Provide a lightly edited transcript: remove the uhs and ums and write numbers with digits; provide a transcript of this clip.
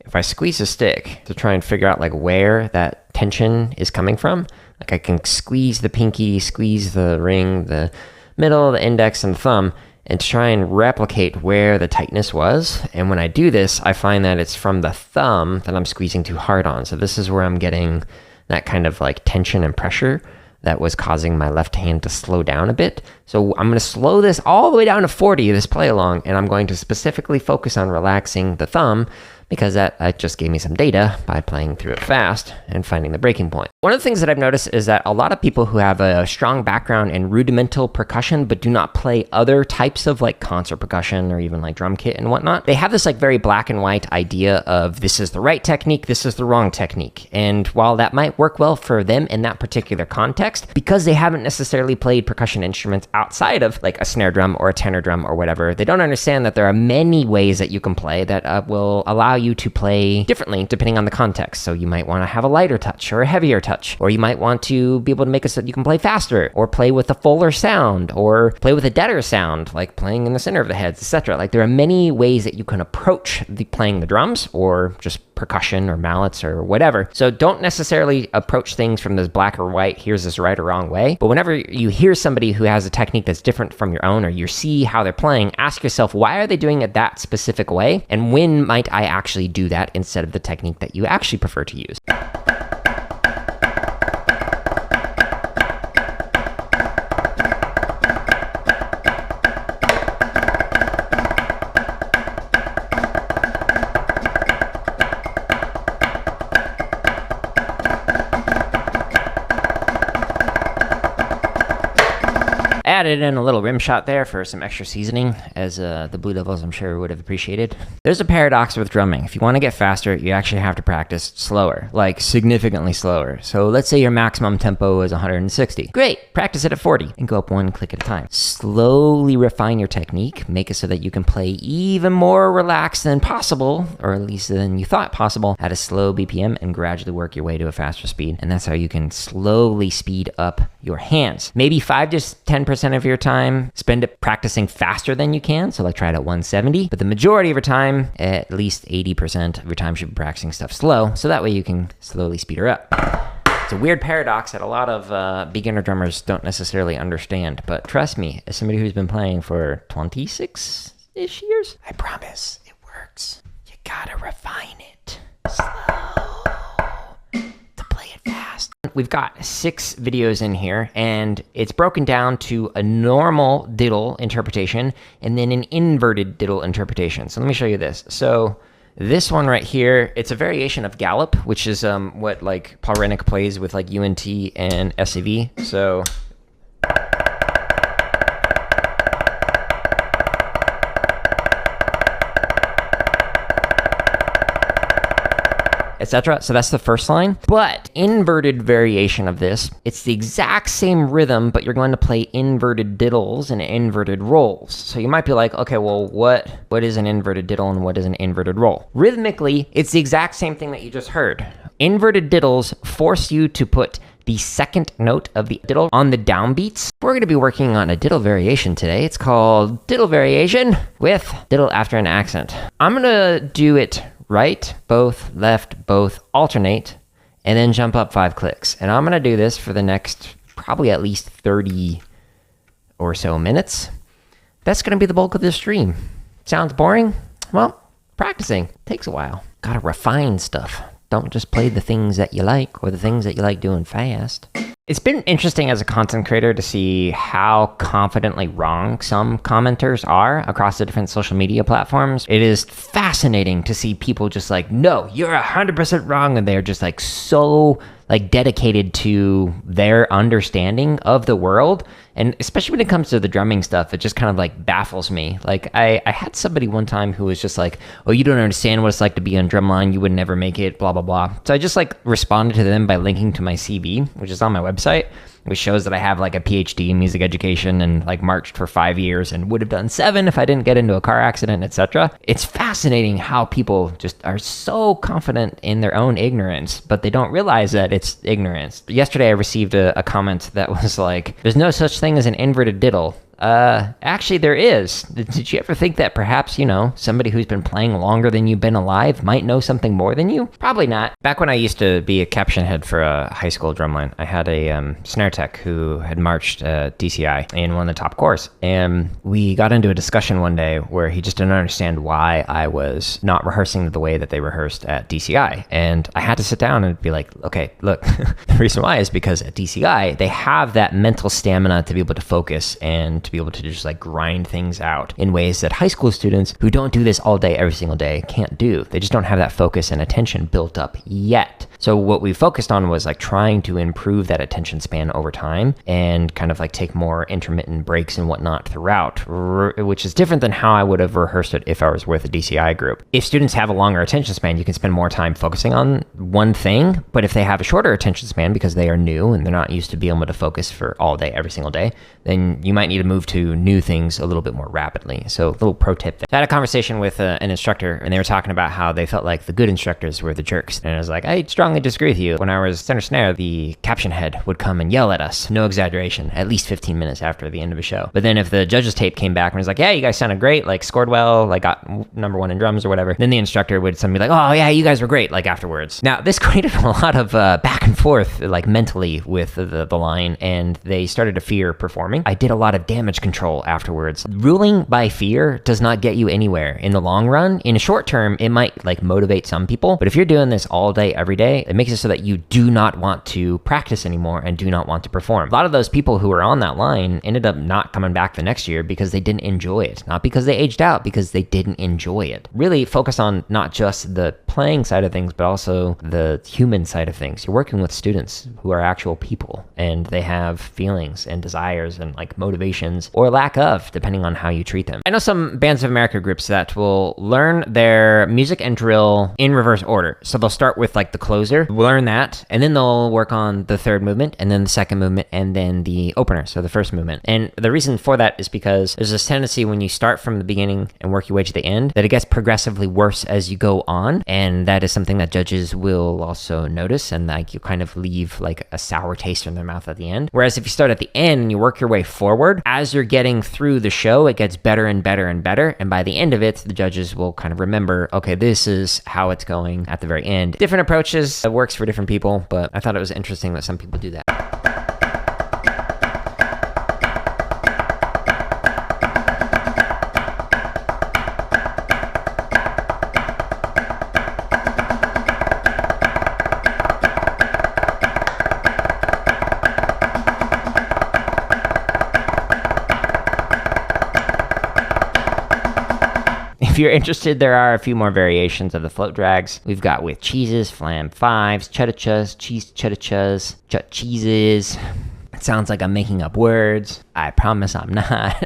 If I squeeze a stick to try and figure out like where that tension is coming from, like I can squeeze the pinky, squeeze the ring, the middle, the index, and the thumb, and try and replicate where the tightness was. And when I do this, I find that it's from the thumb that I'm squeezing too hard on. So this is where I'm getting that kind of like tension and pressure that was causing my left hand to slow down a bit. So I'm going to slow this all the way down to 40, this play along, and I'm going to specifically focus on relaxing the thumb, because that just gave me some data by playing through it fast and finding the breaking point. One of the things that I've noticed is that a lot of people who have a strong background in rudimental percussion but do not play other types of like concert percussion or even like drum kit and whatnot, they have this like very black and white idea of this is the right technique, this is the wrong technique. And while that might work well for them in that particular context, because they haven't necessarily played percussion instruments outside of like a snare drum or a tenor drum or whatever, they don't understand that there are many ways that you can play that will allow you to play differently depending on the context. So you might want to have a lighter touch or a heavier touch, or you might want to be able to make it so that you can play faster, or play with a fuller sound, or play with a deader sound, like playing in the center of the heads, etc. Like there are many ways that you can approach playing the drums, or just percussion or mallets or whatever. So don't necessarily approach things from this black or white, here's this right or wrong way. But whenever you hear somebody who has a technique that's different from your own, or you see how they're playing, ask yourself, why are they doing it that specific way? And when might I actually do that instead of the technique that you actually prefer to use? Added in a little rim shot there for some extra seasoning, as the Blue Devils I'm sure would have appreciated. There's a paradox with drumming. If you want to get faster, you actually have to practice slower, like significantly slower. So let's say your maximum tempo is 160. Great, practice it at 40 and go up one click at a time. Slowly refine your technique, make it so that you can play even more relaxed than possible, or at least than you thought possible, at a slow BPM, and gradually work your way to a faster speed. And that's how you can slowly speed up your hands. Maybe 5 to 10% of your time, spend it practicing faster than you can. So like try it at 170, but the majority of your time, at least 80% of your time, should be practicing stuff slow. So that way you can slowly speed her up. It's a weird paradox that a lot of beginner drummers don't necessarily understand, but trust me, as somebody who's been playing for 26-ish years, I promise it works. You gotta refine it. Slow. We've got 6 videos in here, and it's broken down to a normal diddle interpretation and then an inverted diddle interpretation. So let me show you this. So this one right here, it's a variation of gallop, which is what like Paul Rennick plays with like UNT and SAV. So etc. So that's the first line. But inverted variation of this, it's the exact same rhythm, but you're going to play inverted diddles and inverted rolls. So you might be like, okay, well, what is an inverted diddle and what is an inverted roll? Rhythmically, it's the exact same thing that you just heard. Inverted diddles force you to put the second note of the diddle on the downbeats. We're going to be working on a diddle variation today. It's called diddle variation with diddle after an accent. I'm going to do it right, both, left, both, alternate, and then jump up 5 clicks. And I'm going to do this for the next probably at least 30 or so minutes. That's going to be the bulk of this stream. Sounds boring? Well, practicing takes a while. Gotta refine stuff. Don't just play the things that you like or the things that you like doing fast. It's been interesting as a content creator to see how confidently wrong some commenters are across the different social media platforms. It is fascinating to see people just like, no, you're 100% wrong. And they're just like so like dedicated to their understanding of the world. And especially when it comes to the drumming stuff, it just kind of like baffles me. Like I had somebody one time who was just like, oh, you don't understand what it's like to be on drumline. You would never make it, blah, blah, blah. So I just like responded to them by linking to my CV, which is on my website, which shows that I have like a PhD in music education and like marched for 5 years and would have done 7 if I didn't get into a car accident, etc. It's fascinating how people just are so confident in their own ignorance, but they don't realize that it's ignorance. Yesterday I received a comment that was like, there's no such thing as an inverted diddle. Actually there is. Did you ever think that perhaps, somebody who's been playing longer than you've been alive might know something more than you? Probably not. Back when I used to be a caption head for a high school drumline, I had a snare tech who had marched DCI in one of the top corps. And we got into a discussion one day where he just didn't understand why I was not rehearsing the way that they rehearsed at DCI. And I had to sit down and be like, okay, look, the reason why is because at DCI, they have that mental stamina to be able to focus and to be able to just like grind things out in ways that high school students who don't do this all day, every single day can't do. They just don't have that focus and attention built up yet. So what we focused on was like trying to improve that attention span over time and kind of like take more intermittent breaks and whatnot throughout, which is different than how I would have rehearsed it if I was with a DCI group. If students have a longer attention span, you can spend more time focusing on one thing. But if they have a shorter attention span because they are new and they're not used to being able to focus for all day, every single day, then you might need to move to new things a little bit more rapidly. So a little pro tip there. I had a conversation with an instructor and they were talking about how they felt like the good instructors were the jerks. And I was like, I strongly disagree with you. When I was center snare, the caption head would come and yell at us, no exaggeration, at least 15 minutes after the end of a show. But then if the judges tape came back and was like, yeah, you guys sounded great, like scored well, like got #1 in drums or whatever, then the instructor would suddenly be like, oh yeah, you guys were great, like afterwards. Now this created a lot of back and forth, like mentally with the line, and they started to fear performing. I did a lot of damage control afterwards. Ruling by fear does not get you anywhere in the long run. In a short term, it might like motivate some people, but if you're doing this all day, every day, it makes it so that you do not want to practice anymore and do not want to perform. A lot of those people who were on that line ended up not coming back the next year because they didn't enjoy it. Not because they aged out, because they didn't enjoy it. Really focus on not just the playing side of things, but also the human side of things. You're working with students who are actual people and they have feelings and desires and like motivations or lack of, depending on how you treat them. I know some Bands of America groups that will learn their music and drill in reverse order. So they'll start with like the closer, learn that, and then they'll work on the third movement and then the second movement and then the opener, so the first movement. And the reason for that is because there's this tendency when you start from the beginning and work your way to the end that it gets progressively worse as you go on, and that is something that judges will also notice, and like you kind of leave like a sour taste in their mouth at the end. Whereas if you start at the end and you work your way forward, as you're getting through the show, it gets better and better and better, and by the end of it, the judges will kind of remember, okay, this is how it's going at the very end. Different approaches, it works for different people, but I thought it was interesting that some people do that. If you're interested, there are a few more variations of the float drags. We've got with cheeses, flam fives, cheddar-chas, cheese cheddar-chas, cheeses. It sounds like I'm making up words. I promise I'm not.